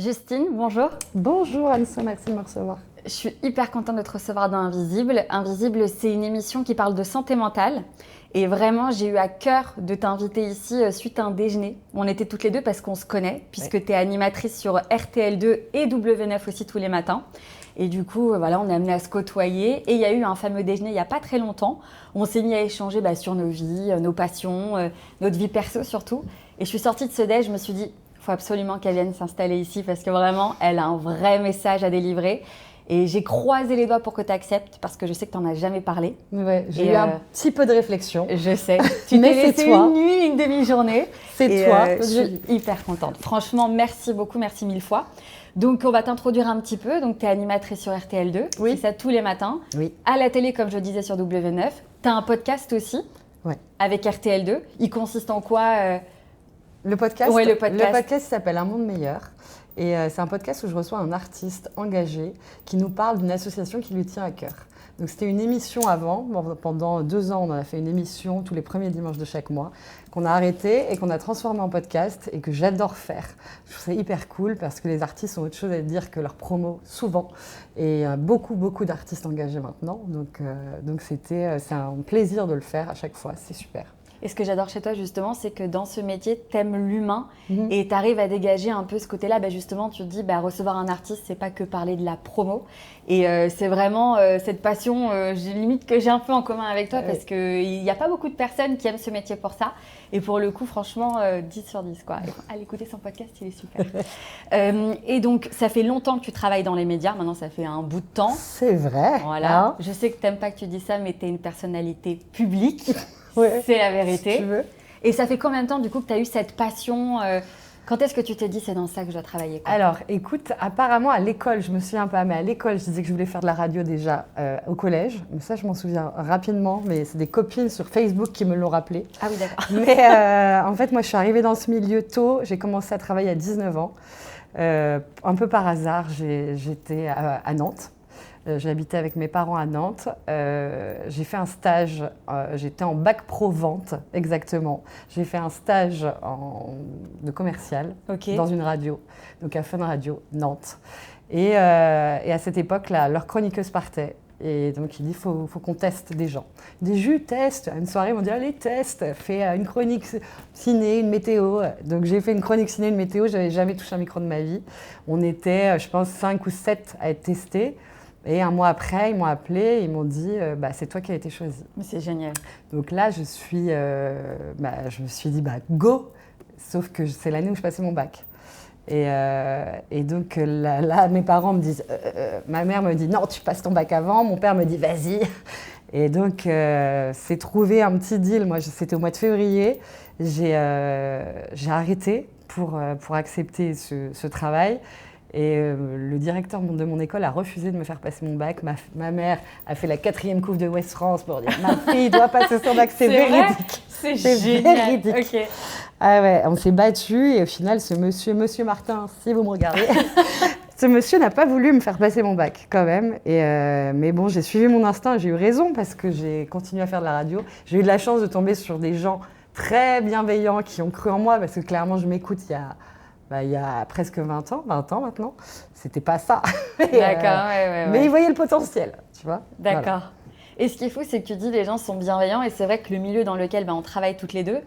Justine, bonjour. Bonjour Anissa, merci de me recevoir. Je suis hyper contente de te recevoir dans Invisible. Invisible, c'est une émission qui parle de santé mentale. Et vraiment, j'ai eu à cœur de t'inviter ici suite à un déjeuner. On était toutes les deux parce qu'on se connaît, puisque tu es animatrice sur RTL2 et W9 aussi tous les matins. Et du coup, voilà, on est amené à se côtoyer. Et il y a eu un fameux déjeuner il n'y a pas très longtemps où on s'est mis à échanger sur nos vies, nos passions, notre vie perso surtout. Et je suis sortie de ce déj, je me suis dit, il faut absolument qu'elle vienne s'installer ici parce que vraiment, elle a un vrai message à délivrer. Et j'ai croisé les doigts pour que tu acceptes parce que je sais que tu n'en as jamais parlé. Ouais, j'ai eu un petit peu de réflexion. Je sais. Tu t'es laissé une nuit, une demi-journée. C'est toi. Je suis hyper contente. Franchement, merci beaucoup, merci mille fois. Donc, on va t'introduire un petit peu. Donc, tu es animatrice sur RTL2. Oui. C'est ça tous les matins. Oui. À la télé, comme je disais, sur W9. Tu as un podcast aussi. Ouais. Avec RTL2. Il consiste en quoi Le podcast. Ouais, le podcast. Le podcast s'appelle Un monde meilleur. Et c'est un podcast où je reçois un artiste engagé qui nous parle d'une association qui lui tient à cœur. Donc c'était une émission avant, pendant 2 ans on a fait une émission tous les premiers dimanches de chaque mois, qu'on a arrêté et qu'on a transformé en podcast et que j'adore faire. Je trouve ça hyper cool parce que les artistes ont autre chose à dire que leur promo souvent. Et beaucoup d'artistes engagés maintenant, donc c'est un plaisir de le faire à chaque fois, c'est super. Et ce que j'adore chez toi, justement, c'est que dans ce métier, tu aimes l'humain et tu arrives à dégager un peu ce côté-là. Justement, tu te dis, recevoir un artiste, c'est pas que parler de la promo. Et c'est vraiment cette passion, limite que j'ai un peu en commun avec toi parce qu'il n'y a pas beaucoup de personnes qui aiment ce métier pour ça. Et pour le coup, franchement, 10 sur 10, quoi. Allez écouter son podcast, il est super. Et donc, ça fait longtemps que tu travailles dans les médias. Maintenant, ça fait un bout de temps. C'est vrai. Voilà. Hein. Je sais que tu n'aimes pas que tu dis ça, mais tu es une personnalité publique. Ouais, c'est la vérité. Si tu veux. Et ça fait combien de temps du coup que tu as eu cette passion Quand est-ce que tu t'es dit c'est dans ça que je dois travailler quoi? Alors écoute, apparemment à l'école, je me souviens pas, mais à l'école je disais que je voulais faire de la radio déjà au collège. Mais ça je m'en souviens rapidement, mais c'est des copines sur Facebook qui me l'ont rappelé. Ah oui d'accord. Mais en fait moi je suis arrivée dans ce milieu tôt, j'ai commencé à travailler à 19 ans. Un peu par hasard, j'étais à Nantes. J'ai habité avec mes parents à Nantes. J'ai fait un stage, j'étais en bac pro vente, exactement. J'ai fait un stage de commercial dans une radio, donc à Fun Radio, Nantes. Et à cette époque, leur chroniqueuse partait. Et donc, il dit, il faut qu'on teste des gens. Il dit, je teste. À une soirée, ils m'ont dit, allez, teste. Fais une chronique ciné, une météo. Donc, j'ai fait une chronique ciné, une météo. Je n'avais jamais touché un micro de ma vie. On était, je pense, 5 ou 7 à être testés. Et un mois après, ils m'ont appelé, ils m'ont dit c'est toi qui as été choisi. Mais c'est génial. Donc là, je me suis dit go, sauf que c'est l'année où je passais mon bac. Et donc là, mes parents me disent, ma mère me dit non, tu passes ton bac avant, mon père me dit vas-y. Et donc c'est trouvé un petit deal. Moi, c'était au mois de février, j'ai arrêté pour accepter ce travail. Et le directeur de mon école a refusé de me faire passer mon bac. Ma mère a fait la 4e couve de West France pour dire « Ma fille doit passer son bac, c'est véridique !» C'est génial. Véridique. Okay. Ah ouais, on s'est battus et au final, ce monsieur Martin, si vous me regardez, ce monsieur n'a pas voulu me faire passer mon bac quand même. Mais bon, j'ai suivi mon instinct et j'ai eu raison parce que j'ai continué à faire de la radio. J'ai eu de la chance de tomber sur des gens très bienveillants qui ont cru en moi parce que clairement, je m'écoute il y a presque 20 ans maintenant, c'était pas ça. D'accord, mais ils voyaient le potentiel, tu vois. D'accord. Voilà. Et ce qui est fou, c'est que tu dis les gens sont bienveillants et c'est vrai que le milieu dans lequel on travaille toutes les deux,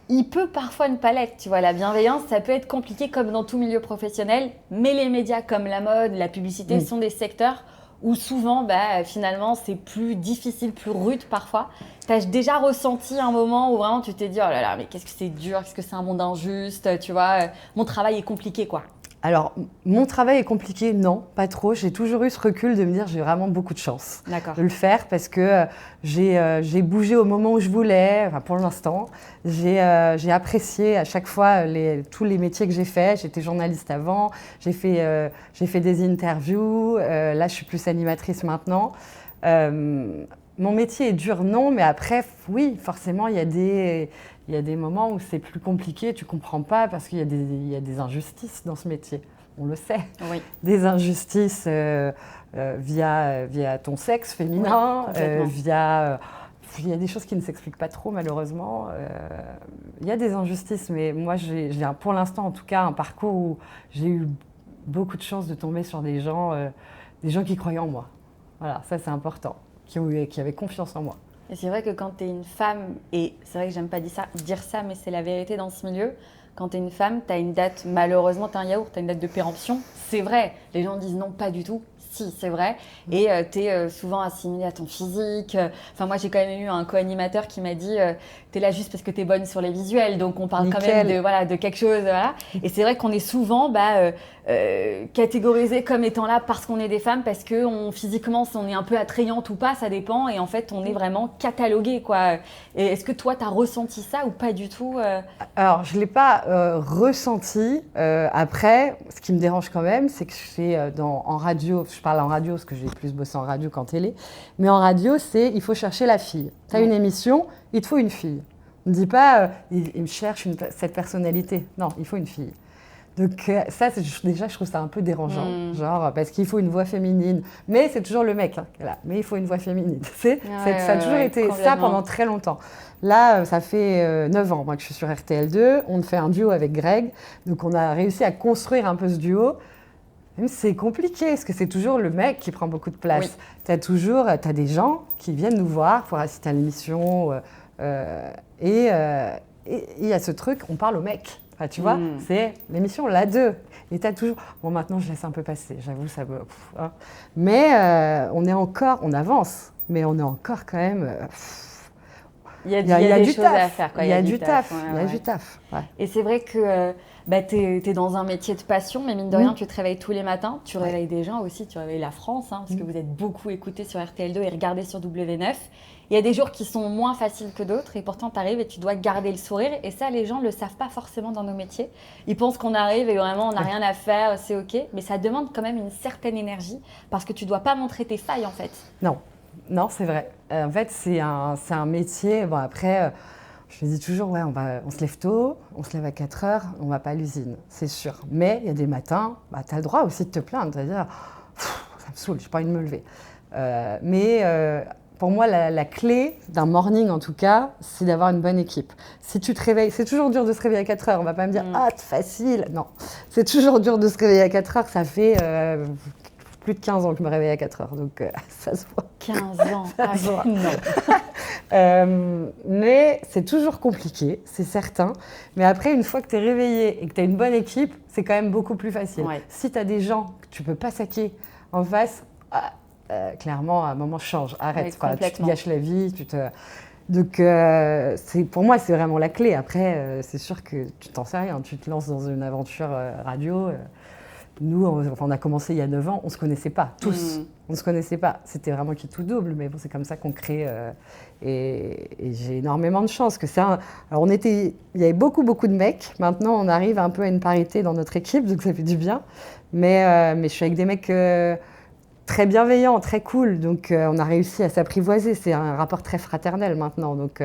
il peut parfois ne pas l'être. Tu vois, la bienveillance, ça peut être compliqué comme dans tout milieu professionnel, mais les médias comme la mode, la publicité sont des secteurs où souvent, finalement, c'est plus difficile, plus rude parfois. Tu as déjà ressenti un moment où vraiment tu t'es dit « Oh là là, mais qu'est-ce que c'est dur, qu'est-ce que c'est un monde injuste, tu vois, mon travail est compliqué, quoi. » Alors, mon travail est compliqué, non, pas trop. J'ai toujours eu ce recul de me dire j'ai vraiment beaucoup de chance de le faire parce que j'ai bougé au moment où je voulais, enfin pour l'instant. J'ai apprécié à chaque fois tous les métiers que j'ai faits. J'étais journaliste avant, j'ai fait des interviews, là je suis plus animatrice maintenant. Mon métier est dur, non, mais après, oui, forcément, il y a des moments où c'est plus compliqué, tu ne comprends pas parce qu'il y a des injustices dans ce métier, on le sait. Oui. Des injustices via ton sexe féminin, il y a des choses qui ne s'expliquent pas trop malheureusement. Il y a des injustices, mais moi j'ai pour l'instant en tout cas un parcours où j'ai eu beaucoup de chance de tomber sur des gens qui croyaient en moi. Voilà, ça c'est important, qui avaient confiance en moi. Et c'est vrai que quand tu es une femme, et c'est vrai que j'aime pas dire ça, mais c'est la vérité dans ce milieu, quand tu es une femme, tu as une date, malheureusement, tu as un yaourt, tu as une date de péremption. C'est vrai, les gens disent non, pas du tout. Si, c'est vrai. Et tu es souvent assimilée à ton physique. Enfin, moi, j'ai quand même eu un co-animateur qui m'a dit tu es là juste parce que tu es bonne sur les visuels. Donc, on parle quand même de quelque chose. Voilà. Et c'est vrai qu'on est souvent catégorisé comme étant là parce qu'on est des femmes, parce que physiquement, si on est un peu attrayante ou pas, ça dépend. Et en fait, on est vraiment catalogué, quoi. Et est-ce que toi, tu as ressenti ça ou pas du tout Alors, je ne l'ai pas ressenti. Après, ce qui me dérange quand même, c'est que je suis en radio. Je parle en radio parce que j'ai plus bossé en radio qu'en télé. Mais en radio, il faut chercher la fille. Tu as une émission, il te faut une fille. On ne dit pas il me cherche cette personnalité. Non, il faut une fille. Donc ça, déjà, je trouve ça un peu dérangeant, parce qu'il faut une voix féminine. Mais c'est toujours le mec qui est là. Mais il faut une voix féminine. Ça a toujours été ça pendant très longtemps. Là, ça fait 9 ans moi, que je suis sur RTL2. On fait un duo avec Greg. Donc on a réussi à construire un peu ce duo. Même c'est compliqué, parce que c'est toujours le mec qui prend beaucoup de place. Oui. T'as des gens qui viennent nous voir pour assister à l'émission. Et il y a ce truc, on parle au mec. Enfin, tu vois, c'est l'émission, la 2. Et t'as toujours... Bon, maintenant, je laisse un peu passer, j'avoue, ça me... Hein. Mais on avance, mais on est encore quand même... Il y a des choses à faire. Il y a du taf. Et c'est vrai que tu es dans un métier de passion, mais mine de rien, tu te réveilles tous les matins. Tu réveilles des gens aussi, tu réveilles la France, parce que vous êtes beaucoup écoutés sur RTL2 et regardés sur W9. Il y a des jours qui sont moins faciles que d'autres et pourtant tu arrives et tu dois garder le sourire. Et ça, les gens ne le savent pas forcément dans nos métiers. Ils pensent qu'on arrive et vraiment on n'a rien à faire, c'est OK. Mais ça demande quand même une certaine énergie parce que tu ne dois pas montrer tes failles en fait. Non, c'est vrai. En fait, c'est un métier. Bon, après, je me dis toujours, on se lève tôt, on se lève à 4 heures, on ne va pas à l'usine, c'est sûr. Mais il y a des matins, tu as le droit aussi de te plaindre, de dire, ça me saoule, je n'ai pas envie de me lever. Pour moi, la clé d'un morning, en tout cas, c'est d'avoir une bonne équipe. Si tu te réveilles, c'est toujours dur de se réveiller à 4 heures. On ne va pas me dire « Ah, c'est facile !» Non, c'est toujours dur de se réveiller à 4 heures. Ça fait plus de 15 ans que je me réveille à 4 heures, donc ça se voit. 15 ans, ça se voit. Non. Mais c'est toujours compliqué, c'est certain. Mais après, une fois que tu es réveillé et que tu as une bonne équipe, c'est quand même beaucoup plus facile. Ouais. Si tu as des gens que tu ne peux pas saquer en face... clairement, à un moment, change, arrête, tu te gâches la vie. Donc, pour moi, c'est vraiment la clé. Après, c'est sûr que tu t'en sais rien, tu te lances dans une aventure radio. Nous, on a commencé il y a 9 ans, on ne se connaissait pas, tous. On ne se connaissait pas. C'était vraiment qui tout double, mais bon, c'est comme ça qu'on crée. Et j'ai énormément de chance. Alors, il y avait beaucoup de mecs. Maintenant, on arrive un peu à une parité dans notre équipe, donc ça fait du bien. Mais je suis avec des mecs... très bienveillant, très cool, donc on a réussi à s'apprivoiser. C'est un rapport très fraternel maintenant, donc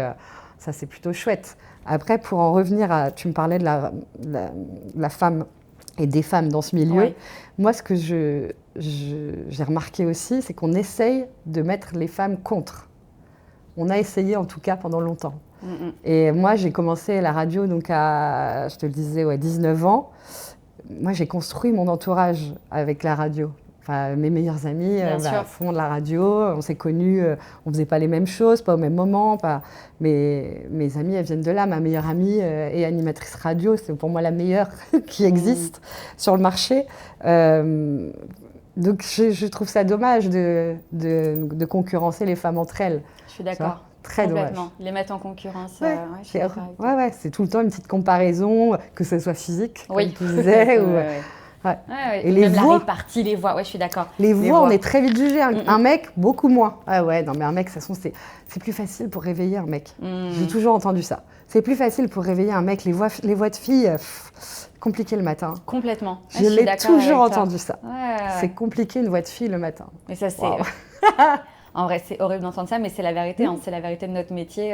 ça c'est plutôt chouette. Après, pour en revenir à, tu me parlais de la femme et des femmes dans ce milieu, oui. Moi ce que j'ai remarqué aussi, c'est qu'on essaye de mettre les femmes contre. On a essayé en tout cas pendant longtemps. Et moi j'ai commencé la radio donc je te le disais, 19 ans. Moi j'ai construit mon entourage avec la radio. Enfin, mes meilleurs amis font de la radio, on s'est connus, on ne faisait pas les mêmes choses, pas au même moment. Mes amies, elles viennent de là. Ma meilleure amie est animatrice radio, c'est pour moi la meilleure qui existe sur le marché. Donc je trouve ça dommage de concurrencer les femmes entre elles. Je suis d'accord. Très dommage. Les mettre en concurrence. C'est tout le temps une petite comparaison, que ce soit physique, comme tu disais. Et les voix, la répartie, les voix, je suis d'accord. Les voix, on est très vite jugé. Un mec, beaucoup moins. Non, mais un mec, de toute façon, c'est plus facile pour réveiller un mec. J'ai toujours entendu ça. C'est plus facile pour réveiller un mec. Les voix de filles, compliqué le matin. Complètement. Je l'ai toujours entendu ça. C'est compliqué une voix de fille le matin. Et ça, c'est... En vrai, c'est horrible d'entendre ça, mais c'est la vérité. C'est la vérité de notre métier.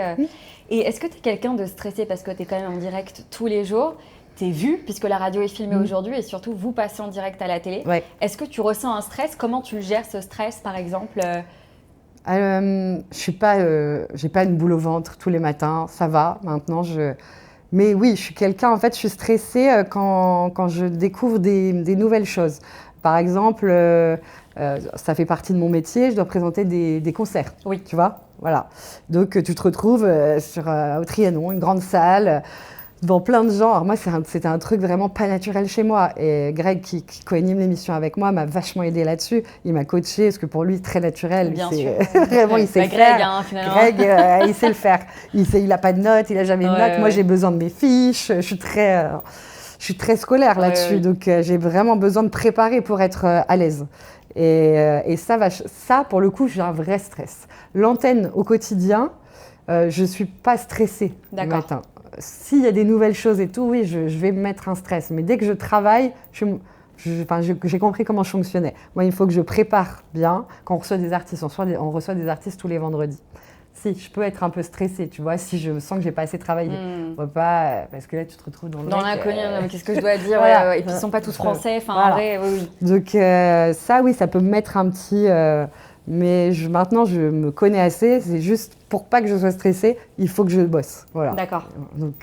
Et est-ce que tu es quelqu'un de stressé parce que tu es quand même en direct tous les jours ? T'es vu, puisque la radio est filmée aujourd'hui et surtout vous passez en direct à la télé. Ouais. Est-ce que tu ressens un stress ? Comment tu le gères ce stress par exemple ? J'ai pas une boule au ventre tous les matins, ça va. Maintenant, Mais oui, je suis quelqu'un, en fait, je suis stressée quand je découvre des nouvelles choses. Par exemple, ça fait partie de mon métier, je dois présenter des concerts, Oui. tu vois, voilà. Donc, tu te retrouves au Trianon, une grande salle, devant plein de gens. Alors moi, c'était un truc vraiment pas naturel chez moi. Et Greg, qui co-anime l'émission avec moi, m'a vachement aidé là-dessus. Il m'a coaché, parce que pour lui, très naturel. Bien sûr. Vraiment, il sait le Greg, faire. hein, finalement. Greg, il sait le faire. Il n'a pas de notes, il n'a jamais de notes. Moi, ouais. j'ai besoin de mes fiches. Je suis très scolaire là-dessus. Ouais. Donc, j'ai vraiment besoin de préparer pour être à l'aise. Et ça, pour le coup, j'ai un vrai stress. L'antenne au quotidien, je ne suis pas stressée le matin. S'il y a des nouvelles choses et tout, oui, je vais me mettre un stress. Mais dès que je travaille, j'ai compris comment je fonctionnais. Moi, il faut que je prépare bien. Quand on reçoit des artistes, on reçoit des artistes tous les vendredis. Si, je peux être un peu stressée, tu vois, si je sens que j'ai pas assez travaillé. Parce que là, tu te retrouves dans l'inconnu, qu'est-ce que je dois dire voilà. Et puis, ils sont pas tous français, voilà. En vrai, oui. Donc, ça, oui, ça peut me mettre un petit... mais maintenant, je me connais assez. C'est juste pour pas que je sois stressée, il faut que je bosse. Voilà. D'accord.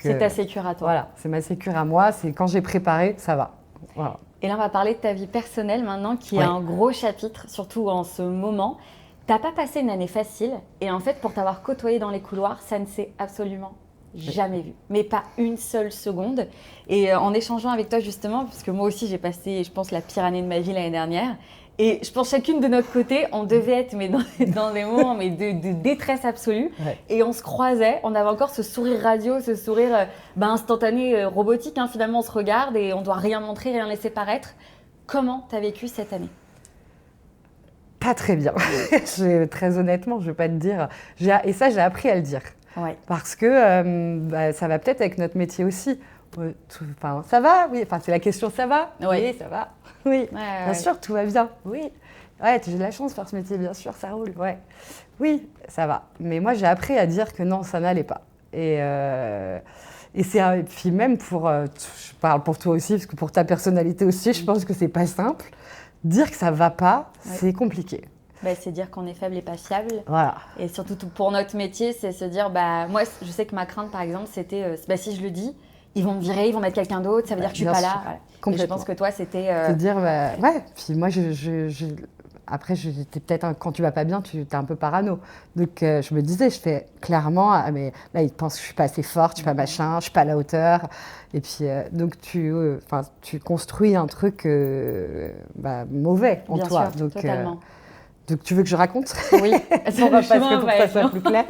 C'est ta sécure à toi. Voilà, c'est ma sécure à moi. C'est quand j'ai préparé, ça va. Voilà. Et là, on va parler de ta vie personnelle maintenant, qui est un gros chapitre, surtout en ce moment. T'as pas passé une année facile. Et en fait, pour t'avoir côtoyé dans les couloirs, ça ne s'est absolument jamais vu. Mais pas une seule seconde. Et en échangeant avec toi, justement, parce que moi aussi, j'ai passé, je pense, la pire année de ma vie l'année dernière. Et je pense chacune de notre côté, on devait être dans des moments de détresse absolue. Ouais. Et on se croisait, on avait encore ce sourire radio, ce sourire instantané, robotique. Hein, finalement, on se regarde et on ne doit rien montrer, rien laisser paraître. Comment tu as vécu cette année ? Pas très bien. Très honnêtement, je ne vais pas te dire. Et ça, j'ai appris à le dire. Ouais. Parce que ça va peut-être avec notre métier aussi. Ça va, oui. Enfin, c'est la question, ça va ? Oui, ça va. Oui, bien sûr, tout va bien. Oui. Ouais, j'ai de la chance de faire ce métier, bien sûr, ça roule. Ouais. Oui, ça va. Mais moi, j'ai appris à dire que non, ça n'allait pas. Et puis même je parle pour toi aussi, parce que pour ta personnalité aussi, je pense que c'est pas simple. Dire que ça va pas, c'est compliqué. C'est dire qu'on est faible et pas fiable. Voilà. Et surtout pour notre métier, c'est se dire, moi, je sais que ma crainte, par exemple, c'était, si je le dis, ils vont me virer, ils vont mettre quelqu'un d'autre, ça veut dire que je suis pas là. Voilà. Et je pense que toi, c'était... Te dire, puis moi, après, j'étais peut-être, quand tu vas pas bien, tu es un peu parano. Donc, je me disais, je fais clairement, mais là, ils pensent que je suis pas assez forte, je suis pas machin, je suis pas à la hauteur. Et puis, donc, tu construis un truc mauvais en bien toi. Sûr, totalement. Donc, tu veux que je raconte ? Oui, pour que ça soit plus clair.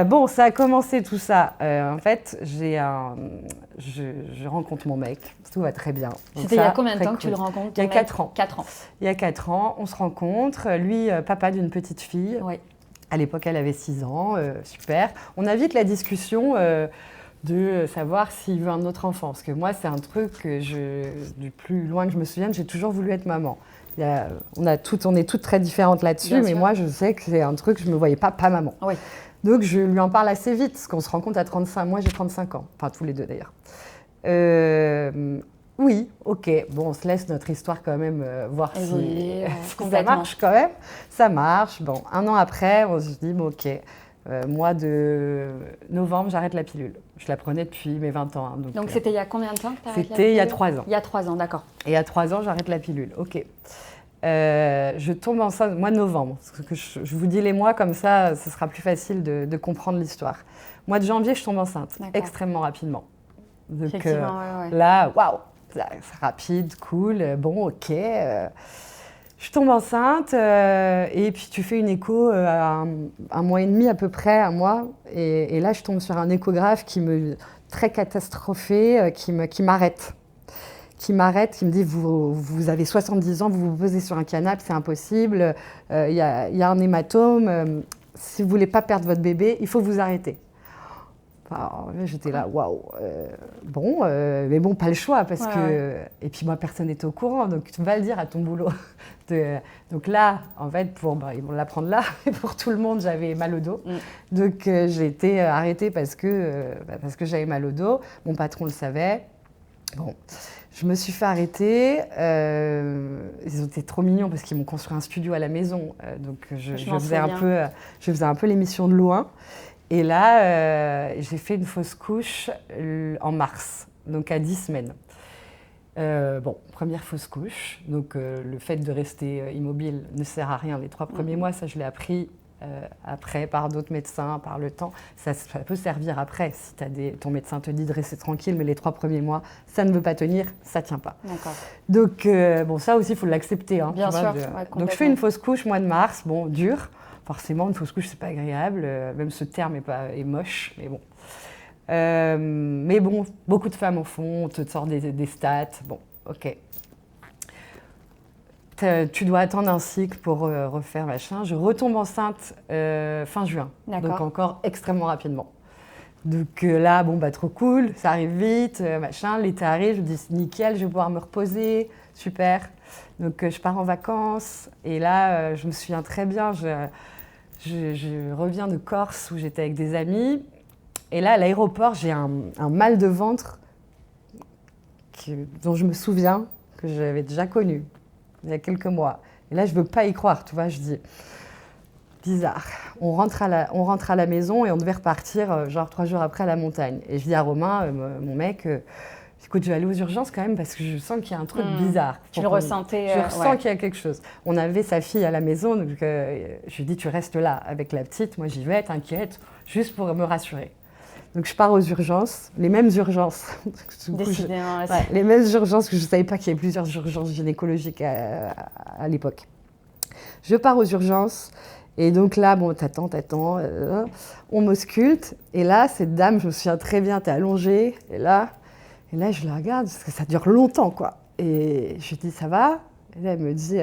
Bon, ça a commencé tout ça. En fait, je rencontre mon mec. Tout va très bien. C'était il y a combien de temps que tu le rencontres ? Il y a 4 ans. 4 ans. Il y a 4 ans, on se rencontre. Lui, papa d'une petite fille. Oui. À l'époque, elle avait 6 ans. Super. On a vite la discussion de savoir s'il veut un autre enfant. Parce que moi, c'est un truc que du plus loin que je me souvienne, j'ai toujours voulu être maman. On est toutes très différentes là-dessus, mais moi, je sais que c'est un truc que je ne me voyais pas maman. Oui. Donc, je lui en parle assez vite, parce qu'on se rencontre à 35. Moi, j'ai 35 ans. Enfin, tous les deux, d'ailleurs. Oui, ok. Bon, on se laisse notre histoire quand même voir si ça marche quand même. Ça marche. Bon, 1 an après, on se dit, bon, ok. Mois de novembre, j'arrête la pilule. Je la prenais depuis mes 20 ans. Hein, donc c'était il y a combien de temps que tu arrêtes la pilule ? C'était il y a 3 ans. Il y a 3 ans, d'accord. Et il y a 3 ans, j'arrête la pilule. Ok. Je tombe enceinte mois de novembre. Parce que je vous dis les mois, comme ça, ce sera plus facile de comprendre l'histoire. Mois de janvier, je tombe enceinte, extrêmement rapidement. Donc là, waouh, c'est rapide, cool, bon, ok. Je tombe enceinte et puis tu fais une écho à un mois et demi à peu près, 1 mois. Et là, je tombe sur un échographe très catastrophé, qui m'arrête. Qui me dit, vous avez 70 ans, vous vous posez sur un canapé, c'est impossible, il y a un hématome, si vous ne voulez pas perdre votre bébé, il faut vous arrêter. Alors, j'étais là, waouh, mais bon, pas le choix, parce que... Et puis moi, personne n'était au courant, donc tu vas le dire à ton boulot. Donc là, en fait, ils vont l'apprendre là, et pour tout le monde, j'avais mal au dos. Donc j'ai été arrêtée parce que j'avais mal au dos, mon patron le savait. Bon, je me suis fait arrêter. Ils ont été trop mignons parce qu'ils m'ont construit un studio à la maison. Donc je faisais un peu l'émission de loin. Et là, j'ai fait une fausse couche en mars, donc à 10 semaines. Bon, première fausse couche, donc le fait de rester immobile ne sert à rien les 3 premiers mois, ça je l'ai appris après par d'autres médecins, par le temps. Ça peut servir après, si ton médecin te dit de rester tranquille, mais les 3 premiers mois, ça ne veut pas tenir, ça ne tient pas. D'accord. Donc, bon, ça aussi, il faut l'accepter. Hein, Bien sûr. Donc, je fais une fausse couche mois de mars, bon, dur. Forcément, une fausse couche, c'est pas agréable. Même ce terme est moche, mais bon. Mais bon, beaucoup de femmes en font, on te sort des stats. Bon, ok. Tu dois attendre un cycle pour refaire machin. Je retombe enceinte fin juin, donc encore extrêmement rapidement. Donc là, bon, bah, trop cool, ça arrive vite, machin. L'été arrive, je me dis nickel, je vais pouvoir me reposer, super. Donc je pars en vacances et là, je me souviens très bien, je reviens de Corse où j'étais avec des amis. Et là, à l'aéroport, j'ai un mal de ventre dont je me souviens que j'avais déjà connu il y a quelques mois. Et là, je ne veux pas y croire, tu vois, je dis, bizarre. On rentre à la maison et on devait repartir genre 3 jours après à la montagne. Et je dis à Romain, mon mec, écoute, je vais aller aux urgences quand même parce que je sens qu'il y a un truc bizarre. Tu le ressentais Je ressens qu'il y a quelque chose. On avait sa fille à la maison, donc je lui dis, tu restes là avec la petite, moi j'y vais, t'inquiète, juste pour me rassurer. Donc je pars aux urgences, les mêmes urgences. Décidément. Les mêmes urgences, que je ne savais pas qu'il y avait plusieurs urgences gynécologiques à l'époque. Je pars aux urgences et donc là, bon, t'attends, on m'ausculte. Et là, cette dame, je me souviens très bien, t'es allongée. Et là, je la regarde parce que ça dure longtemps, quoi. Et je lui dis, ça va? Et là, elle me dit,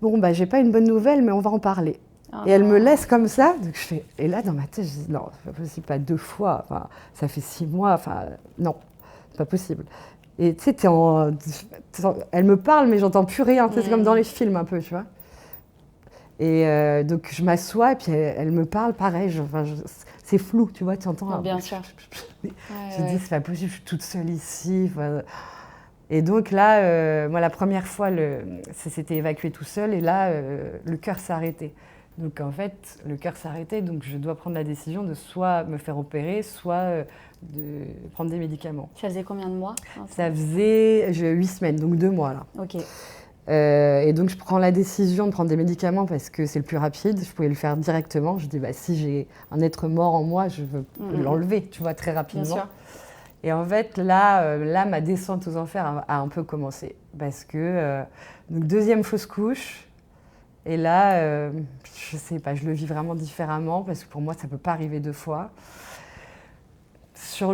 bon, bah, j'ai pas une bonne nouvelle, mais on va en parler. Et elle me laisse comme ça, donc je fais, et là dans ma tête je dis non, c'est pas possible, pas 2 fois, enfin, ça fait 6 mois, enfin non, c'est pas possible. Et tu sais, elle me parle mais j'entends plus rien, c'est comme dans les films un peu, tu vois. Et donc je m'assois et puis elle me parle, pareil, c'est flou, tu vois, tu entends. Bien sûr. Je dis c'est pas possible, je suis toute seule ici. Et donc là, moi la première fois, ça s'était évacué tout seul et là, le cœur s'est arrêté. Donc en fait, le cœur s'est arrêté, donc je dois prendre la décision de soit me faire opérer, soit de prendre des médicaments. Ça faisait combien de mois? Ça faisait 8 semaines, donc 2 mois là. Ok. Et donc je prends la décision de prendre des médicaments parce que c'est le plus rapide, je pouvais le faire directement. Je dis, bah, si j'ai un être mort en moi, je veux l'enlever, tu vois, très rapidement. Bien sûr. Et en fait, là, ma descente aux enfers a un peu commencé. Parce que, donc deuxième fausse couche, et là, je sais pas, je le vis vraiment différemment parce que pour moi, ça peut pas arriver 2 fois. Tu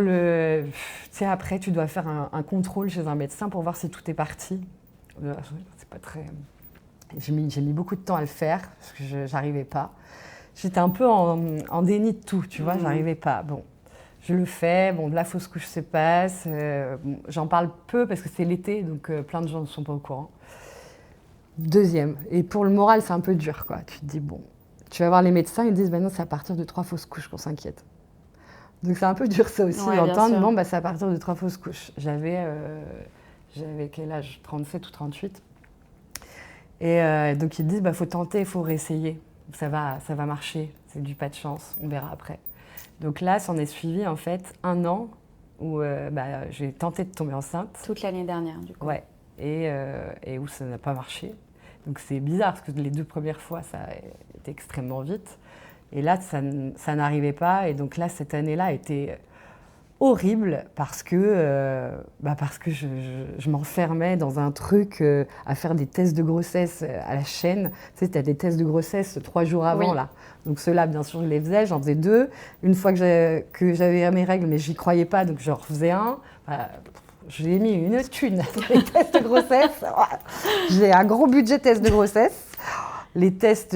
sais, après, tu dois faire un contrôle chez un médecin pour voir si tout est parti. C'est pas très... J'ai mis beaucoup de temps à le faire parce que j'arrivais pas. J'étais un peu en déni de tout, tu vois, j'arrivais pas. Bon, je le fais, bon, la fausse couche se passe. J'en parle peu parce que c'est l'été, donc plein de gens ne sont pas au courant. Deuxième. Et pour le moral, c'est un peu dur, quoi. Tu te dis, bon, tu vas voir les médecins, ils disent, ben non, c'est à partir de 3 fausses couches qu'on s'inquiète. Donc c'est un peu dur ça aussi d'entendre, bon, bah, c'est à partir de 3 fausses couches. J'avais quel âge? 37 ou 38. Et donc ils disent, bah, faut tenter, il faut réessayer. Ça va marcher, c'est du pas de chance, on verra après. Donc là, s'en est suivi en fait 1 an où j'ai tenté de tomber enceinte. Toute l'année dernière, du coup. Ouais, et où ça n'a pas marché. Donc c'est bizarre parce que les 2 premières fois, ça a été extrêmement vite. Et là, ça n'arrivait pas. Et donc là, cette année-là a été horrible parce que je m'enfermais dans un truc à faire des tests de grossesse à la chaîne. Tu sais, tu as des tests de grossesse 3 jours avant, là. Donc ceux-là, bien sûr, je les faisais. J'en faisais 2. Une fois que j'avais mes règles, mais j'y croyais pas, donc je refaisais un. J'ai mis une thune les tests de grossesse. J'ai un gros budget test de grossesse. Les tests,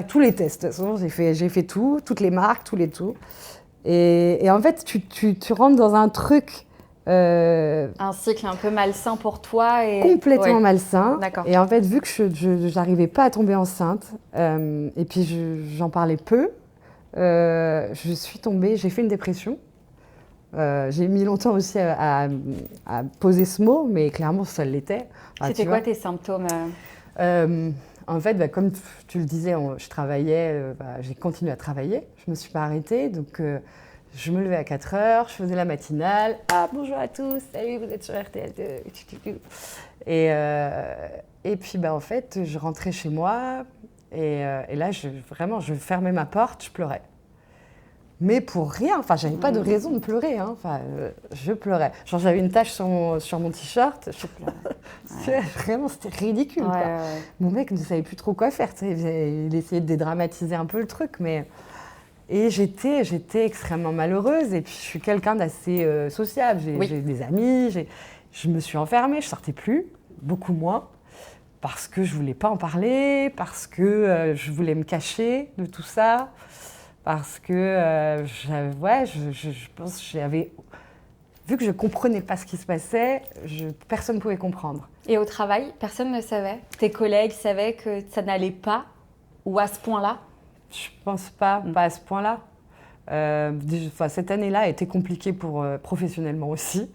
tous les tests. J'ai fait tout, toutes les marques, tous les tout. Et en fait, tu rentres dans un truc... un cycle un peu malsain pour toi. Complètement malsain. D'accord. Et en fait, vu que je n'arrivais pas à tomber enceinte, et puis j'en parlais peu, je suis tombée, j'ai fait une dépression. J'ai mis longtemps aussi à poser ce mot, mais clairement, ça l'était. C'était quoi tes symptômes? En fait, comme tu le disais, je travaillais, j'ai continué à travailler. Je ne me suis pas arrêtée. Donc, je me levais à 4 heures, je faisais la matinale. Ah, bonjour à tous, salut, vous êtes sur RTL2. Et puis, en fait, je rentrais chez moi. Et là, vraiment, je fermais ma porte, je pleurais. Mais pour rien, enfin, j'avais pas de raison de pleurer, hein. Enfin, je pleurais. Genre, j'avais une tache sur mon t-shirt, je pleurais. Vraiment, c'était ridicule, quoi. Ouais. Mon mec ne savait plus trop quoi faire, tu sais. Il essayait de dédramatiser un peu le truc, mais... Et j'étais extrêmement malheureuse, et puis je suis quelqu'un d'assez sociable. J'ai des amis, je me suis enfermée, je sortais plus, beaucoup moins, parce que je voulais pas en parler, parce que je voulais me cacher de tout ça. Parce que je pense que j'avais... Vu que je ne comprenais pas ce qui se passait, personne ne pouvait comprendre. Et au travail, personne ne savait? Tes collègues savaient que ça n'allait pas? Ou à ce point-là? Je ne pense pas à ce point-là. Cette année-là a été compliquée professionnellement aussi.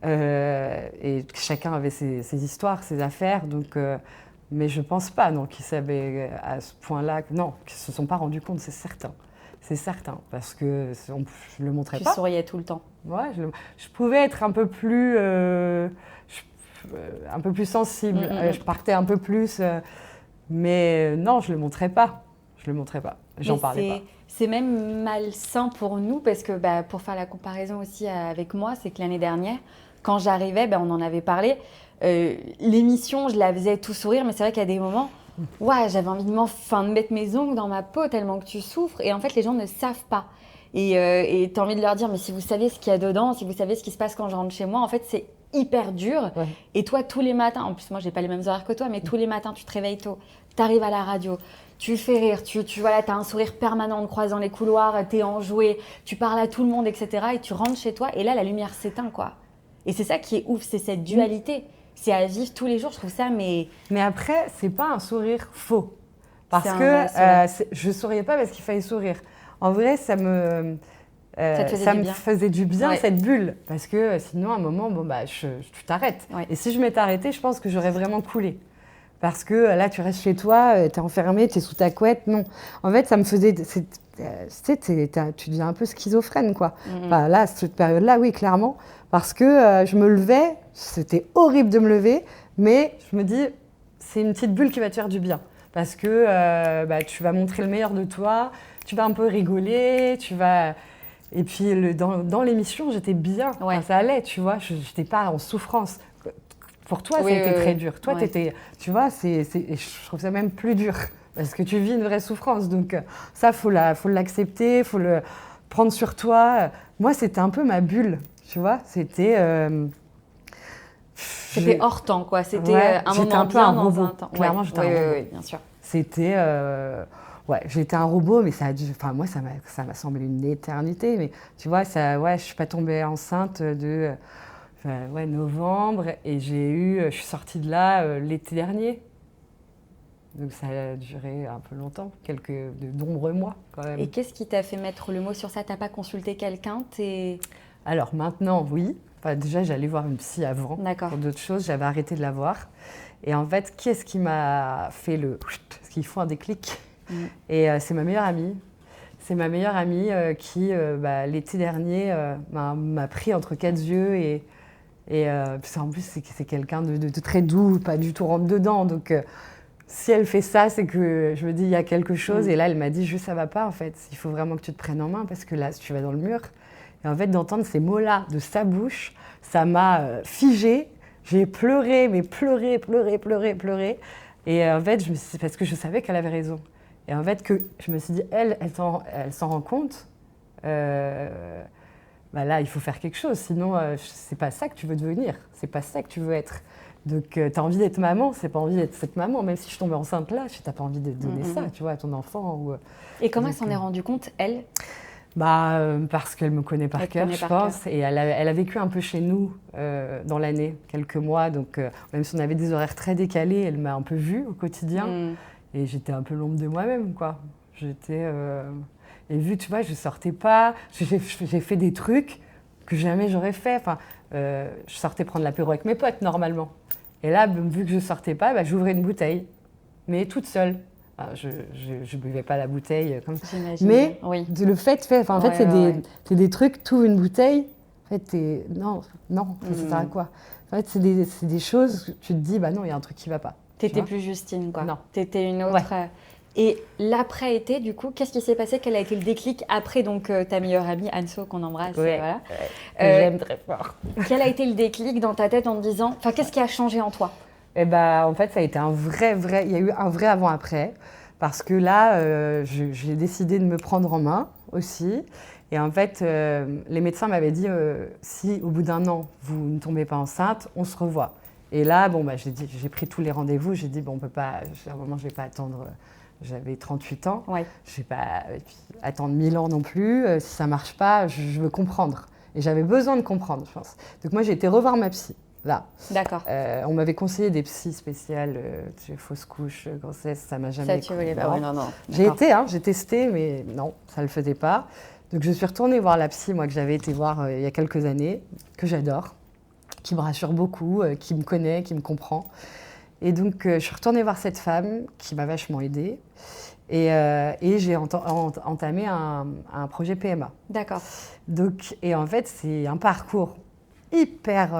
Et chacun avait ses histoires, ses affaires. Donc, mais je ne pense pas qu'ils savaient à ce point-là. Non, qu'ils ne se sont pas rendus compte, c'est certain. C'est certain, parce que je ne le montrais pas. Tu souriais tout le temps. Ouais, je pouvais être un peu plus sensible. Je partais un peu plus, mais non, je ne le montrais pas. J'en parlais pas. C'est même malsain pour nous, parce que pour faire la comparaison aussi avec moi, c'est que l'année dernière, quand j'arrivais, on en avait parlé, l'émission, je la faisais tout sourire, mais c'est vrai qu'il y a des moments... Ouais, j'avais envie de mettre mes ongles dans ma peau tellement que tu souffres. Et en fait, les gens ne savent pas. Et tu as envie de leur dire, mais si vous savez ce qu'il y a dedans, si vous savez ce qui se passe quand je rentre chez moi, en fait, c'est hyper dur. Ouais. Et toi, tous les matins, en plus, moi, j'ai pas les mêmes horaires que toi, mais tous les matins, tu te réveilles tôt, tu arrives à la radio, tu fais rire, tu as un sourire permanent en te croisant les couloirs, tu es enjoué, tu parles à tout le monde, etc. Et tu rentres chez toi, et là, la lumière s'éteint, quoi. Et c'est ça qui est ouf, c'est cette dualité. C'est à vivre tous les jours, je trouve ça, mais... Mais après, c'est pas un sourire faux. Parce je souriais pas parce qu'il fallait sourire. En vrai, ça me faisait du bien, cette bulle. Parce que sinon, à un moment, tu t'arrêtes. Ouais. Et si je m'étais arrêtée, je pense que j'aurais vraiment coulé. Parce que là, tu restes chez toi, tu es enfermée, tu es sous ta couette. Non. En fait, ça me faisait... tu deviens un peu schizophrène, quoi. Enfin, là, cette période-là, oui, clairement. Parce que je me levais, c'était horrible de me lever, mais je me dis, c'est une petite bulle qui va te faire du bien. Parce que tu vas montrer le meilleur de toi, tu vas un peu rigoler, tu vas... Et puis, dans l'émission, j'étais bien, enfin, ça allait, tu vois, je n'étais pas en souffrance. Pour toi, c'était très dur. Toi, t'étais, tu vois, et je trouve ça même plus dur, parce que tu vis une vraie souffrance. Donc ça, faut l'accepter, faut le prendre sur toi. Moi, c'était un peu ma bulle, tu vois. C'était hors temps, quoi. C'était un moment un peu un dans robot. un temps. Clairement, j'étais un robot. Oui, bien sûr. C'était... j'étais un robot, mais ça a dû... Enfin, moi, ça m'a semblé une éternité. Mais tu vois, je suis pas tombée enceinte de... novembre, et je suis sortie de là l'été dernier. Donc ça a duré un peu longtemps, de nombreux mois quand même. Et qu'est-ce qui t'a fait mettre le mot sur ça? T'as pas consulté quelqu'un? Alors maintenant, oui. Enfin, déjà, j'allais voir une psy avant. D'accord. Pour d'autres choses, j'avais arrêté de la voir. Et en fait, qu'est-ce qui m'a fait ce qu'il faut un déclic? Et c'est ma meilleure amie. C'est ma meilleure amie qui, l'été dernier, m'a pris entre quatre yeux et en plus, c'est quelqu'un de très doux, pas du tout rentre dedans. Donc, si elle fait ça, c'est que je me dis, il y a quelque chose. Et là, elle m'a dit, juste, ça va pas, en fait. Il faut vraiment que tu te prennes en main parce que là, tu vas dans le mur. Et en fait, d'entendre ces mots-là de sa bouche, ça m'a figée. J'ai pleuré, mais pleuré. Et en fait, parce que je savais qu'elle avait raison. Et en fait, je me suis dit, elle s'en rend compte. Là, il faut faire quelque chose, sinon, c'est pas ça que tu veux devenir, c'est pas ça que tu veux être. Donc, tu as envie d'être maman, c'est pas envie d'être cette maman, même si je tombais enceinte là, tu n'as pas envie de donner ça, tu vois, à ton enfant. Et comment elle s'en est rendue compte, elle? Parce qu'elle me connaît par cœur, je pense, et elle a vécu un peu chez nous dans l'année, quelques mois, donc même si on avait des horaires très décalés, elle m'a un peu vue au quotidien, et j'étais un peu l'ombre de moi-même, quoi. Et vu, tu vois, je sortais pas, j'ai fait des trucs que jamais j'aurais fait. Enfin, je sortais prendre l'apéro avec mes potes, normalement. Et là, vu que je sortais pas, j'ouvrais une bouteille. mais toute seule. Alors, je ne buvais pas la bouteille comme ça. J'imagine. Mais oui. le fait, en fait, c'est des trucs, tu ouvres une bouteille, en fait, non, ça sert à quoi? En fait, c'est des choses, tu te dis, bah non, il y a un truc qui ne va pas. T'étais plus Justine, quoi. Non. T'étais une autre. Ouais. Et l'après-été, du coup, qu'est-ce qui s'est passé? Quel a été le déclic après donc ta meilleure amie, Anso, qu'on embrasse, voilà. J'aime très fort. Quel a été le déclic dans ta tête en te disant, enfin, qu'est-ce qui a changé en toi? Eh ben, en fait, ça a été il y a eu un vrai avant-après, parce que là, j'ai décidé de me prendre en main aussi. Et en fait, les médecins m'avaient dit, si au bout d'1 an, vous ne tombez pas enceinte, on se revoit. Et là, bon, bah, j'ai pris tous les rendez-vous, j'ai dit, bon, on peut pas, à un moment, je ne vais pas attendre, j'avais 38 ans, Ouais. je ne vais pas attendre 1000 ans non plus, si ça ne marche pas, je veux comprendre. Et j'avais besoin de comprendre, je pense. Donc moi, j'ai été revoir ma psy. Là. D'accord. On m'avait conseillé des psys spéciales, fausse couche, grossesse, ça m'a jamais... Ça, tu voulais pas? Non. J'ai testé, mais non, ça ne le faisait pas. Donc je suis retournée voir la psy, moi, que j'avais été voir il y a quelques années, que j'adore, qui me rassure beaucoup, qui me connaît, qui me comprend. Et donc je suis retournée voir cette femme qui m'a vachement aidée. Et j'ai entamé un projet PMA. D'accord. Donc, et en fait, c'est un parcours hyper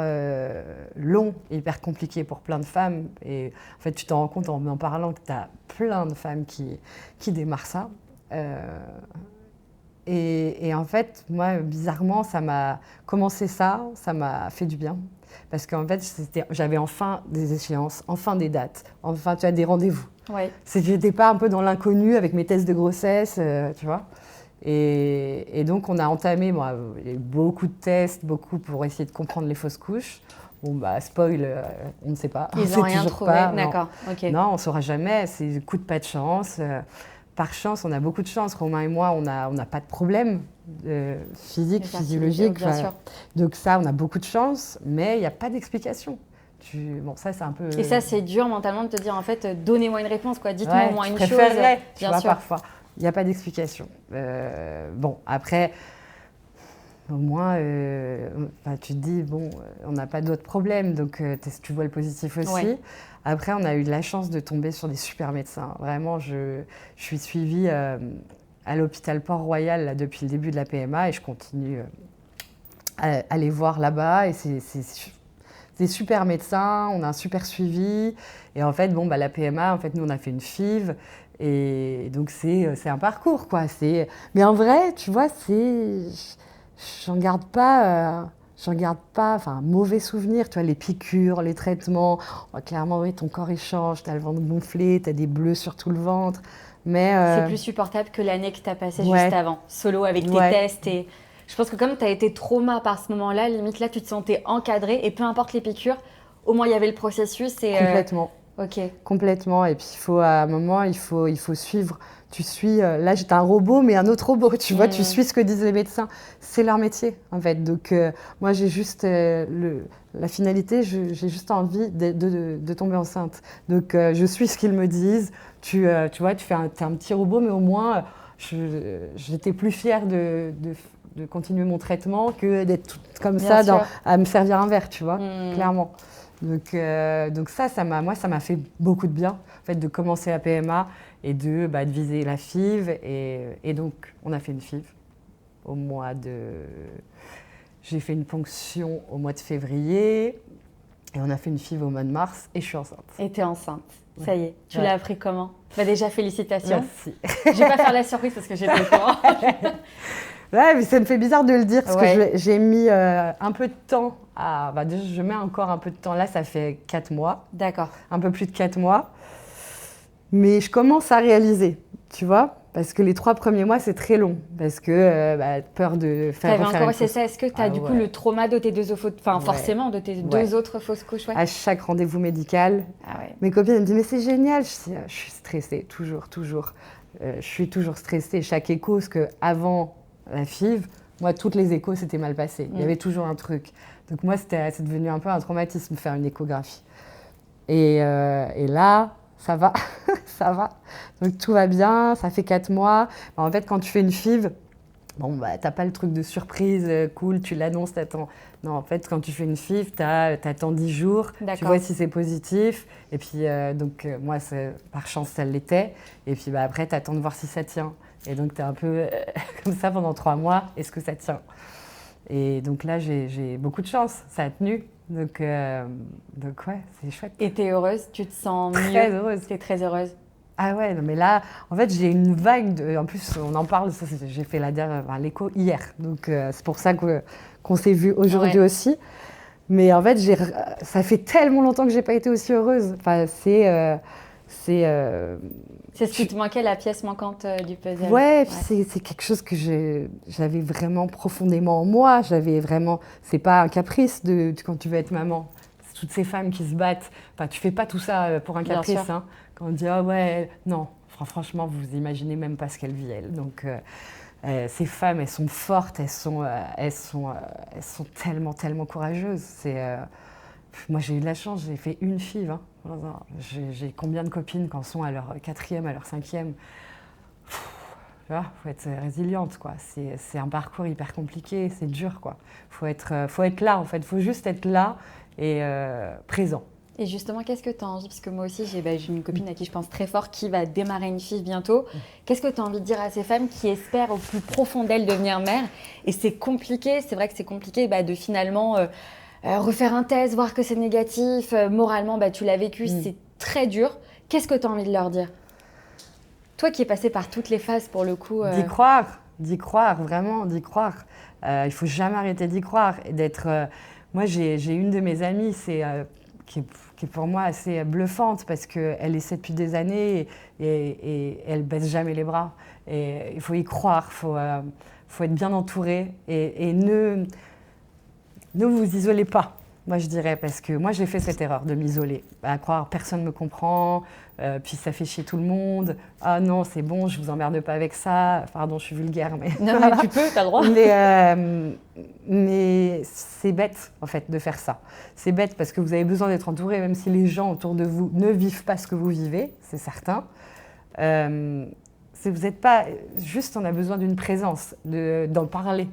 long, hyper compliqué pour plein de femmes. Et en fait, tu t'en rends compte en parlant que tu as plein de femmes qui démarrent ça. Et en fait, moi, bizarrement, ça m'a fait du bien. Parce qu'en fait, j'avais enfin des échéances, enfin des dates, enfin, tu as des rendez-vous. Ouais. J'étais pas un peu dans l'inconnu avec mes tests de grossesse, tu vois. Et donc, on a entamé, il y a eu beaucoup de tests, beaucoup pour essayer de comprendre les fausses couches. Bon, bah, spoil, on ne sait pas. Ils n'ont rien trouvé, d'accord. Okay. Non, on ne saura jamais, c'est coup de pas de chance. Par chance, on a beaucoup de chance. Romain et moi, on n'a pas de problème physique, physiologique. Bien sûr. Donc ça, on a beaucoup de chance, mais il n'y a pas d'explication. Bon, ça, c'est un peu... Et ça, c'est dur mentalement de te dire, en fait, donnez-moi une réponse, quoi. Dites-moi au moins une chose. Tu vois, parfois. Il n'y a pas d'explication. Bon, après, au moins, tu te dis, bon, on n'a pas d'autres problèmes, donc tu vois le positif aussi. Ouais. Après, on a eu de la chance de tomber sur des super médecins. Vraiment, je suis suivie à l'hôpital Port-Royal là, depuis le début de la PMA et je continue à les voir là-bas. Et c'est des super médecins, on a un super suivi. Et en fait, bon, la PMA, en fait, nous, on a fait une FIV. Et donc, c'est un parcours, quoi. Mais en vrai, tu vois, j'en garde pas, enfin, mauvais souvenir. Tu vois, les piqûres, les traitements. Clairement, oui, ton corps, il change. Tu as le ventre gonflé, tu as des bleus sur tout le ventre. Mais c'est plus supportable que l'année que tu as passée juste avant. Solo avec tes tests. Et je pense que comme tu as été trauma par ce moment-là, limite là, tu te sentais encadrée. Et peu importe les piqûres, au moins, il y avait le processus. Et, complètement. Ok. Complètement. Et puis, à un moment, il faut suivre. Tu suis, là, j'étais un robot, mais un autre robot. Tu vois, tu suis ce que disent les médecins. C'est leur métier, en fait. Donc, moi, j'ai juste la finalité, j'ai juste envie de tomber enceinte. Donc, je suis ce qu'ils me disent. Tu vois, t'es un petit robot, mais au moins, j'étais plus fière de continuer mon traitement que d'être comme ça à me servir un verre, tu vois, clairement. Donc ça m'a fait beaucoup de bien, en fait, de commencer la PMA et de viser la FIV. Et donc, on a fait une FIV au mois de... J'ai fait une ponction au mois de février et on a fait une FIV au mois de mars et je suis enceinte. Et t'es enceinte, ça y est. Tu l'as appris comment? Déjà, félicitations. Merci. Je vais pas faire la surprise parce que j'ai pas le temps. Ouais, mais ça me fait bizarre de le dire parce que j'ai mis un peu de temps déjà, je mets encore un peu de temps. Là, ça fait 4 mois. D'accord. Un peu plus de 4 mois. Mais je commence à réaliser, tu vois, parce que les 3 premiers mois, c'est très long. Parce que peur de faire... T'avais encore, c'est ça. Est-ce que tu as du coup le trauma de tes deux autres... Enfin, forcément, de tes 2 autres fausses couches, À chaque rendez-vous médical, mes copines me disent « Mais c'est génial !» Je suis stressée, toujours. Je suis toujours stressée. Chaque écho, parce qu'avant la FIV, moi, toutes les échos, c'était mal passé. Il y avait toujours un truc. Donc moi, c'est devenu un peu un traumatisme, faire une échographie. Et là, ça va, ça va. Donc tout va bien, ça fait 4 mois. En fait, quand tu fais une FIV, Bon, bah, t'as pas le truc de surprise, cool, tu l'annonces, t'attends. Non, en fait, quand tu fais une FIV, t'attends 10 jours, tu D'accord. vois si c'est positif. Et puis, moi, par chance, ça l'était. Et puis, bah, après, t'attends de voir si ça tient. Et donc, t'es un peu comme ça pendant 3 mois. Est-ce que ça tient? Et donc là, j'ai beaucoup de chance. Ça a tenu. Donc ouais, c'est chouette. Et t'es heureuse? Tu te sens Très mieux? heureuse. T'es très heureuse? Ah ouais, non, mais là, en fait, j'ai une vague de... En plus, on en parle, j'ai fait l'écho hier. Donc, c'est pour ça qu'on s'est vu aujourd'hui aussi. Mais en fait, ça fait tellement longtemps que j'ai pas été aussi heureuse. Enfin, c'est ce qui te manquait, la pièce manquante du puzzle. Ouais, c'est quelque chose que j'avais vraiment profondément en moi. C'est pas un caprice quand tu veux être maman. C'est toutes ces femmes qui se battent. Enfin, tu fais pas tout ça pour un caprice. Hein. Quand on dit ah ouais, non, franchement, vous imaginez même pas ce qu'elle vit elle. Donc ces femmes, elles sont fortes, elles sont tellement, tellement courageuses. Moi, j'ai eu de la chance, j'ai fait une FIV. Hein. J'ai combien de copines qui en sont à leur 4e, à leur 5e. Il faut être résiliente, quoi. C'est un parcours hyper compliqué, c'est dur, quoi. Faut être là, en fait. Il faut juste être là et présent. Et justement, qu'est-ce que tu as envie? Parce que moi aussi, j'ai une copine à qui je pense très fort qui va démarrer une FIV bientôt. Qu'est-ce que tu as envie de dire à ces femmes qui espèrent au plus profond d'elles devenir mères? Et c'est compliqué, c'est vrai que c'est compliqué de finalement refaire un test, voir que c'est négatif. Moralement, tu l'as vécu, c'est très dur. Qu'est-ce que tu as envie de leur dire? Toi qui es passé par toutes les phases pour le coup. D'y croire, vraiment, d'y croire. Il ne faut jamais arrêter d'y croire. Et moi, j'ai une de mes amies, qui est pour moi assez bluffante parce qu'elle essaie depuis des années et elle baisse jamais les bras. Et il faut y croire, faut être bien entouré et ne vous isolez pas. Moi, je dirais, parce que moi, j'ai fait cette erreur de m'isoler. À croire, personne ne me comprend, puis ça fait chier tout le monde. Ah non, c'est bon, je vous emmerde pas avec ça. Pardon, je suis vulgaire, mais... Non, mais tu peux, t'as le droit. Mais c'est bête, en fait, de faire ça. C'est bête parce que vous avez besoin d'être entouré, même si les gens autour de vous ne vivent pas ce que vous vivez, c'est certain. Vous n'êtes pas... Juste, on a besoin d'une présence, d'en parler.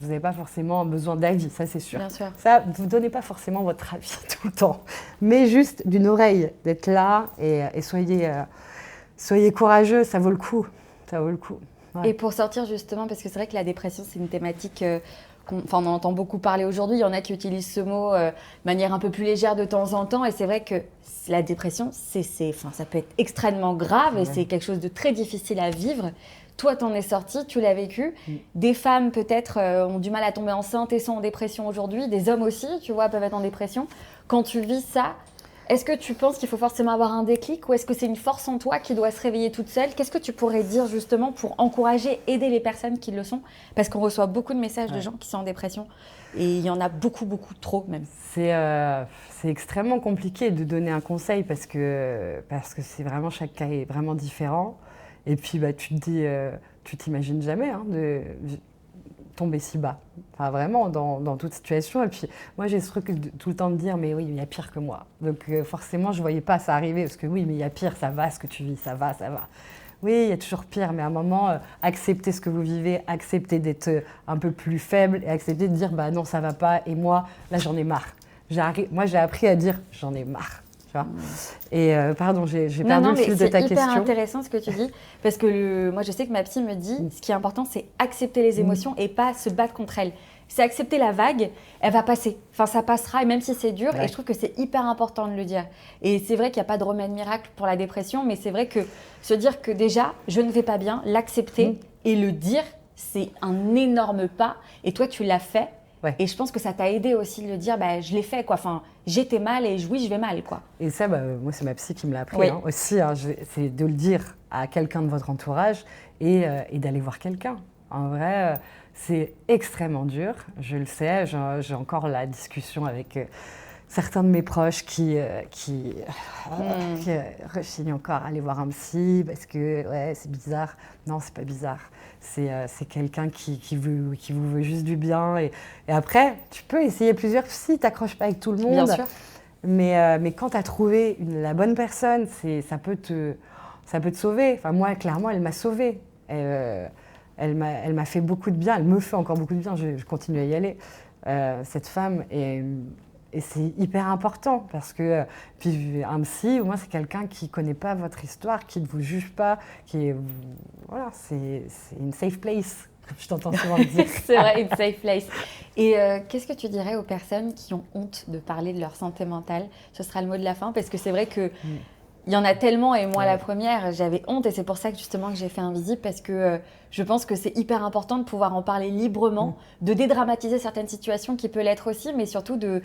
Vous n'avez pas forcément besoin d'avis, ça c'est sûr. Bien sûr. Ça, vous ne donnez pas forcément votre avis tout le temps, mais juste d'une oreille, d'être là et soyez courageux, ça vaut le coup. Ça vaut le coup. Ouais. Et pour sortir justement, parce que c'est vrai que la dépression, c'est une thématique on en entend beaucoup parler aujourd'hui. Il y en a qui utilisent ce mot de manière un peu plus légère de temps en temps. Et c'est vrai que la dépression, ça peut être extrêmement grave et c'est quelque chose de très difficile à vivre. Toi, t'en es sortie, tu l'as vécu. Des femmes, peut-être, ont du mal à tomber enceinte et sont en dépression aujourd'hui. Des hommes aussi, tu vois, peuvent être en dépression. Quand tu vis ça, est-ce que tu penses qu'il faut forcément avoir un déclic ou est-ce que c'est une force en toi qui doit se réveiller toute seule? Qu'est-ce que tu pourrais dire justement pour encourager, aider les personnes qui le sont? Parce qu'on reçoit beaucoup de messages de gens qui sont en dépression et il y en a beaucoup, beaucoup trop même. C'est extrêmement compliqué de donner un conseil parce que c'est chaque cas est vraiment différent. Et puis tu te dis, tu t'imagines jamais de tomber si bas. Enfin vraiment dans toute situation. Et puis moi j'ai ce truc tout le temps de dire mais oui il y a pire que moi. Donc forcément je voyais pas ça arriver parce que oui mais il y a pire, ça va ce que tu vis, ça va. Oui il y a toujours pire mais à un moment accepter ce que vous vivez, accepter d'être un peu plus faible et accepter de dire bah non ça va pas et moi là j'en ai marre. Moi j'ai appris à dire j'en ai marre. Et pardon, j'ai perdu le fil de ta question. C'est hyper intéressant ce que tu dis, parce que moi je sais que ma psy me dit, ce qui est important c'est accepter les émotions et pas se battre contre elles. C'est accepter la vague, elle va passer, enfin ça passera et même si c'est dur, et je trouve que c'est hyper important de le dire. Et c'est vrai qu'il n'y a pas de remède miracle pour la dépression, mais c'est vrai que se dire que déjà je ne vais pas bien, l'accepter et le dire, c'est un énorme pas, et toi tu l'as fait. Ouais. Et je pense que ça t'a aidé aussi de le dire, je l'ai fait, quoi. Enfin, j'étais mal et oui, je vais mal, quoi. Et ça, moi, c'est ma psy qui me l'a appris aussi. C'est de le dire à quelqu'un de votre entourage et d'aller voir quelqu'un. En vrai, c'est extrêmement dur. Je le sais. J'ai encore la discussion avec certains de mes proches qui rechignent encore à aller voir un psy parce que c'est bizarre. Non, c'est pas bizarre. C'est quelqu'un qui vous veut juste du bien. Et après, tu peux essayer plusieurs psys, t'accroches pas avec tout le monde. Bien sûr. Mais quand tu as trouvé la bonne personne, ça peut te sauver. Enfin, moi, clairement, elle m'a sauvée. Elle elle m'a fait beaucoup de bien, elle me fait encore beaucoup de bien, je continue à y aller, cette femme. Et c'est hyper important parce que puis un psy, au moins, c'est quelqu'un qui ne connaît pas votre histoire, qui ne vous juge pas, voilà, c'est une safe place, comme je t'entends souvent le dire. C'est vrai, une safe place. Et qu'est-ce que tu dirais aux personnes qui ont honte de parler de leur santé mentale? Ce sera le mot de la fin, parce que c'est vrai que il y en a tellement, et moi la première, j'avais honte, et c'est pour ça que justement que j'ai fait Invisible, parce que je pense que c'est hyper important de pouvoir en parler librement, de dédramatiser certaines situations qui peuvent l'être aussi, mais surtout que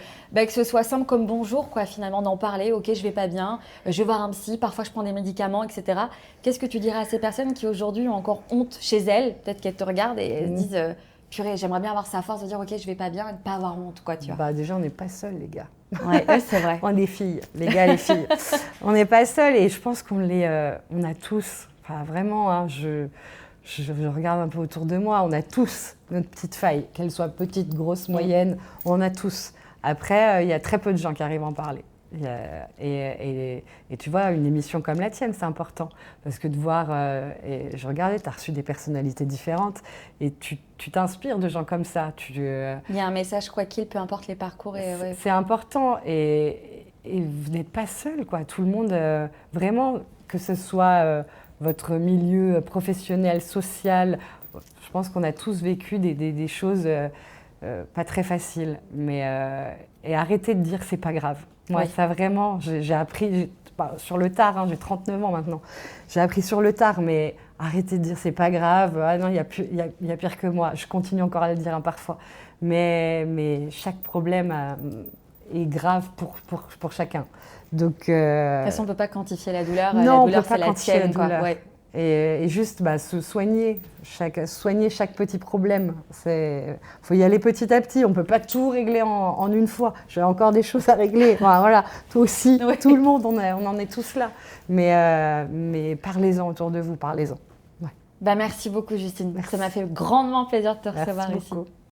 ce soit simple comme bonjour, quoi, finalement, d'en parler. Ok, je vais pas bien, je vais voir un psy, parfois je prends des médicaments, etc. Qu'est-ce que tu dirais à ces personnes qui aujourd'hui ont encore honte chez elles, peut-être qu'elles te regardent et elles se disent purée, j'aimerais bien avoir sa force de dire ok, je vais pas bien et de pas avoir honte, quoi, tu vois. Bah déjà, on n'est pas seuls, les gars. Ouais, c'est vrai. On est filles, les gars, les filles. On n'est pas seuls et je pense on a tous, enfin vraiment, hein, je regarde un peu autour de moi, on a tous notre petite faille, qu'elle soit petite, grosse, moyenne, on en a tous. Après, il y a très peu de gens qui arrivent à en parler. Et tu vois, une émission comme la tienne, c'est important. Parce que de voir, et je regardais, tu as reçu des personnalités différentes et tu t'inspires de gens comme ça. Il y a un message, quoi qu'il, peu importe les parcours. C'est important et vous n'êtes pas seul, quoi. Tout le monde, vraiment, que ce soit votre milieu professionnel, social, je pense qu'on a tous vécu des choses pas très faciles. Et arrêtez de dire que c'est pas grave. Moi, ça vraiment, j'ai appris sur le tard, hein, j'ai 39 ans maintenant. J'ai appris sur le tard, mais arrêtez de dire c'est pas grave. Ah non, il y a pire que moi. Je continue encore à le dire parfois. Mais chaque problème est grave pour chacun. Donc, de toute façon, on ne peut pas quantifier la douleur. Non, la douleur, on peut pas c'est la quantifier tienne, la douleur. Quoi. Ouais. Et juste se soigner chaque petit problème. Il faut y aller petit à petit. On ne peut pas tout régler en une fois. J'ai encore des choses à régler. Enfin, voilà, toi aussi, tout le monde, on en est tous là. Mais parlez-en autour de vous, parlez-en. Ouais. Merci beaucoup, Justine. Merci. Ça m'a fait grandement plaisir de te recevoir ici. Beaucoup.